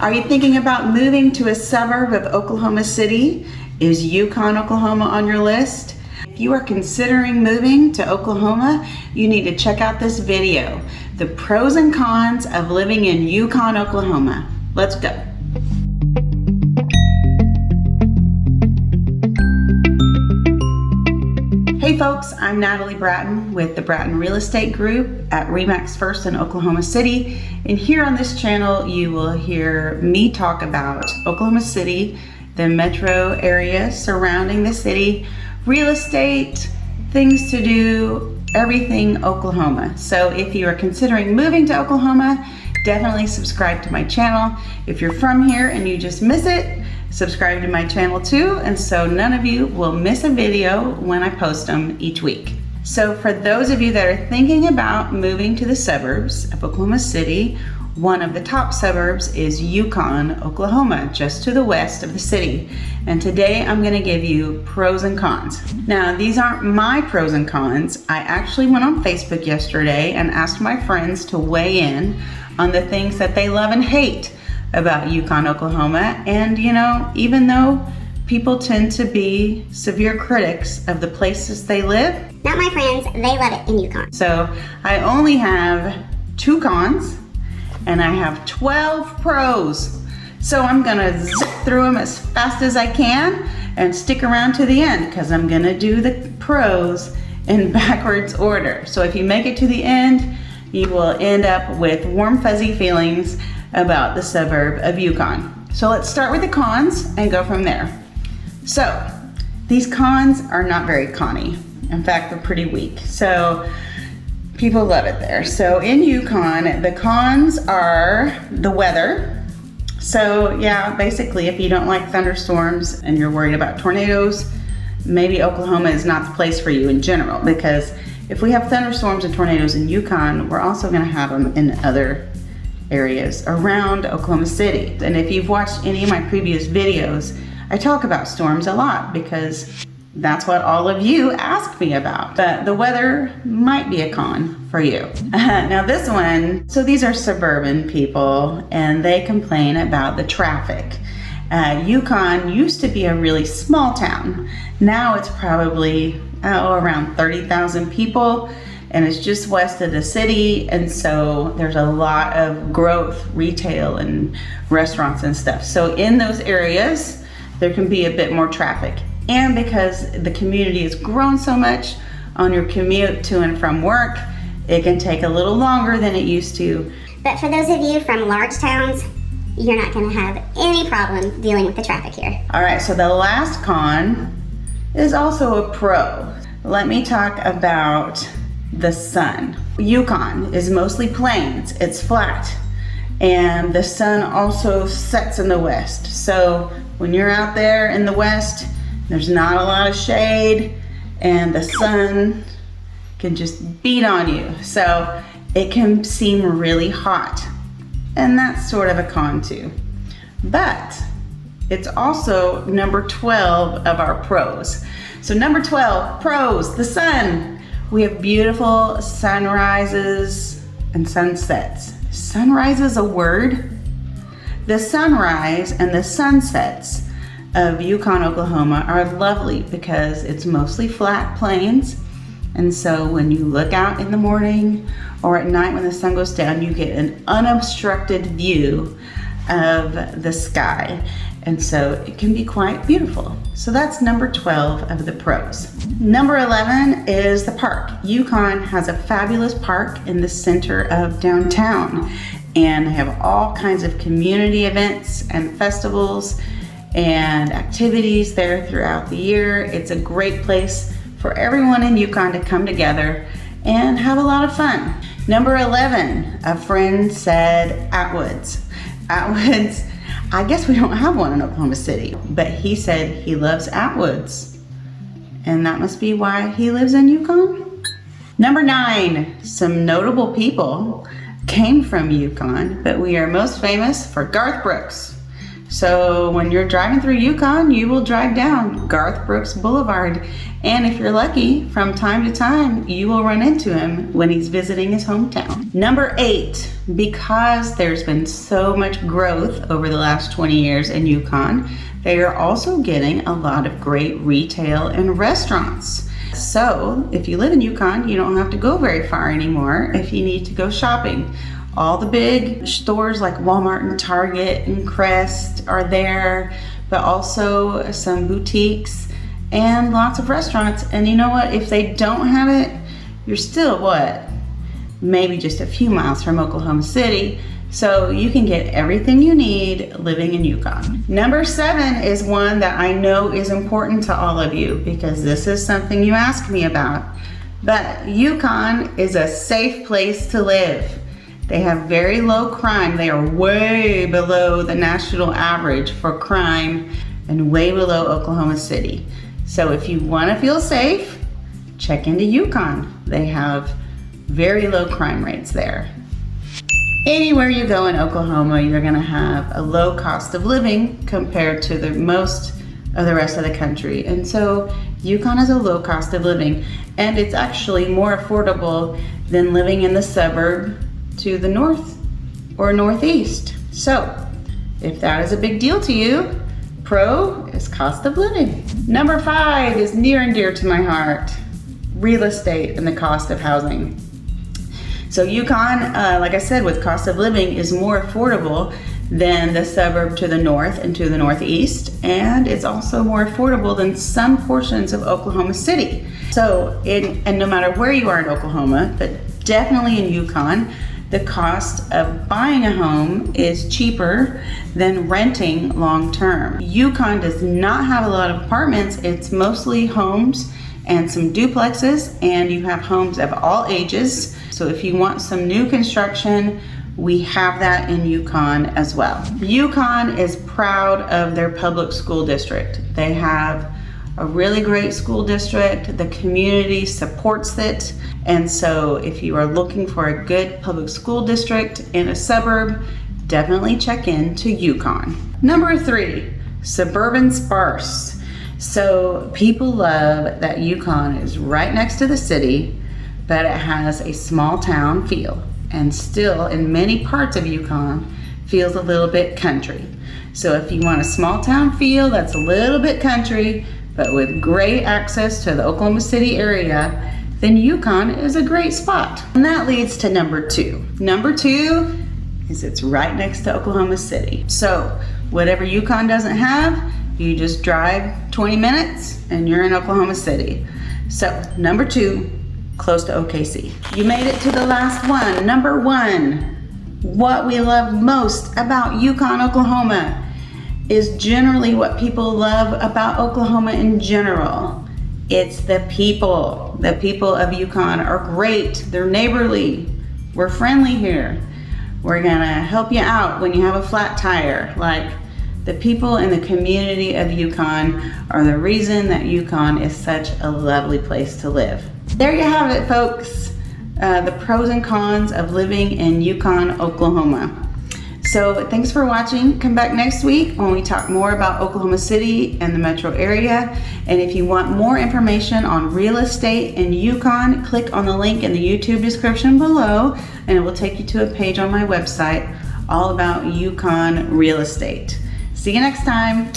Are you thinking about moving to a suburb of Oklahoma City? Is Yukon, Oklahoma on your list? If you are considering moving to Oklahoma, you need to check out this video, the pros and cons of living in Yukon, Oklahoma. Let's go. Hey folks, I'm Natalie Bratton with the Bratton Real Estate Group at RE/MAX First in Oklahoma City. And here on this channel, you will hear me talk about Oklahoma City, the metro area surrounding the city, real estate, things to do, everything Oklahoma. So if you are considering moving to Oklahoma, definitely subscribe to my channel. If you're from here and you just miss it, subscribe to my channel too, and so none of you will miss a video when I post them each week. So for those of you that are thinking about moving to the suburbs of Oklahoma City, one of the top suburbs is Yukon, Oklahoma, just to the west of the city. And today I'm gonna give you pros and cons. Now, these aren't my pros and cons. I actually went on Facebook yesterday and asked my friends to weigh in on the things that they love and hate about Yukon, Oklahoma. And you know, even though people tend to be severe critics of the places they live, not my friends, they love it in Yukon. So I only have 2 cons and I have 12 pros. So I'm gonna zip through them as fast as I can and stick around to the end because I'm gonna do the pros in backwards order. So if you make it to the end, you will end up with warm fuzzy feelings about the suburb of Yukon. So let's start with the cons and go from there. So these cons are not very conny. In fact, they're pretty weak. So people love it there. So in Yukon, the cons are the weather. So yeah, basically if you don't like thunderstorms and you're worried about tornadoes, maybe Oklahoma is not the place for you in general, because if we have thunderstorms and tornadoes in Yukon, we're also gonna have them in other areas around Oklahoma City. And if you've watched any of my previous videos, I talk about storms a lot because that's what all of you ask me about. But the weather might be a con for you. Now this one, so these are suburban people and they complain about the traffic. Yukon used to be a really small town. Now it's probably around 30,000 people. And it's just west of the city, and so there's a lot of growth, retail and restaurants and stuff. So in those areas, there can be a bit more traffic. And because the community has grown so much on your commute to and from work, it can take a little longer than it used to. But for those of you from large towns, you're not gonna have any problem dealing with the traffic here. All right, so the last con is also a pro. Let me talk about the sun. Yukon is mostly plains, it's flat, and the sun also sets in the west. So when you're out there in the west, there's not a lot of shade and the sun can just beat on you. So it can seem really hot, and that's sort of a con too. But it's also number 12 of our pros. So number 12, pros, the sun. We have beautiful sunrises and sunsets. Sunrise is a word. The sunrise and the sunsets of Yukon, Oklahoma are lovely because it's mostly flat plains. And so when you look out in the morning or at night when the sun goes down, you get an unobstructed view of the sky. And so it can be quite beautiful. So that's number 12 of the pros. Number 11 is the park. Yukon has a fabulous park in the center of downtown, and they have all kinds of community events and festivals and activities there throughout the year. It's a great place for everyone in Yukon to come together and have a lot of fun. Number 11, a friend said Atwoods. Atwoods, I guess we don't have one in Oklahoma City, but he said he loves Atwoods, and that must be why he lives in Yukon. Number 9, some notable people came from Yukon, but we are most famous for Garth Brooks. So when you're driving through Yukon, you will drive down Garth Brooks Boulevard. And if you're lucky, from time to time, you will run into him when he's visiting his hometown. Number 8, because there's been so much growth over the last 20 years in Yukon, they are also getting a lot of great retail and restaurants. So if you live in Yukon, you don't have to go very far anymore if you need to go shopping. All the big stores like Walmart and Target and Crest are there, but also some boutiques and lots of restaurants. And you know what? If they don't have it, you're still what? Maybe just a few miles from Oklahoma City. So you can get everything you need living in Yukon. Number 7 is one that I know is important to all of you because this is something you ask me about. But Yukon is a safe place to live. They have very low crime. They are way below the national average for crime and way below Oklahoma City. So if you want to feel safe, check into Yukon. They have very low crime rates there. Anywhere you go in Oklahoma, you're going to have a low cost of living compared to the most of the rest of the country. And so Yukon has a low cost of living, and it's actually more affordable than living in the suburb to the north or northeast. So if that is a big deal to you, pro is cost of living. Number 5 is near and dear to my heart, real estate and the cost of housing. So Yukon, like I said, with cost of living is more affordable than the suburb to the north and to the northeast, and it's also more affordable than some portions of Oklahoma City. So, and no matter where you are in Oklahoma, but definitely in Yukon, the cost of buying a home is cheaper than renting long term. Yukon does not have a lot of apartments. It's mostly homes and some duplexes, and you have homes of all ages. So if you want some new construction, we have that in Yukon as well. Yukon is proud of their public school district. They have a really great school district. The community supports it. And so if you are looking for a good public school district in a suburb, definitely check into Yukon. Number 3, suburban sparse. So people love that Yukon is right next to the city, but it has a small town feel, and still in many parts of Yukon feels a little bit country. So if you want a small town feel that's a little bit country, but with great access to the Oklahoma City area, then Yukon is a great spot. And that leads to number 2. Number 2 is it's right next to Oklahoma City. So whatever Yukon doesn't have, you just drive 20 minutes and you're in Oklahoma City. So number 2, close to OKC. You made it to the last one. Number 1, what we love most about Yukon, Oklahoma is generally what people love about Oklahoma in general. It's the people. The people of Yukon are great. They're neighborly. We're friendly here. We're gonna help you out when you have a flat tire. Like, the people in the community of Yukon are the reason that Yukon is such a lovely place to live. There you have it, folks. The pros and cons of living in Yukon, Oklahoma. So thanks for watching. Come back next week when we talk more about Oklahoma City and the metro area. And if you want more information on real estate in Yukon, click on the link in the YouTube description below, and it will take you to a page on my website all about Yukon real estate. See you next time.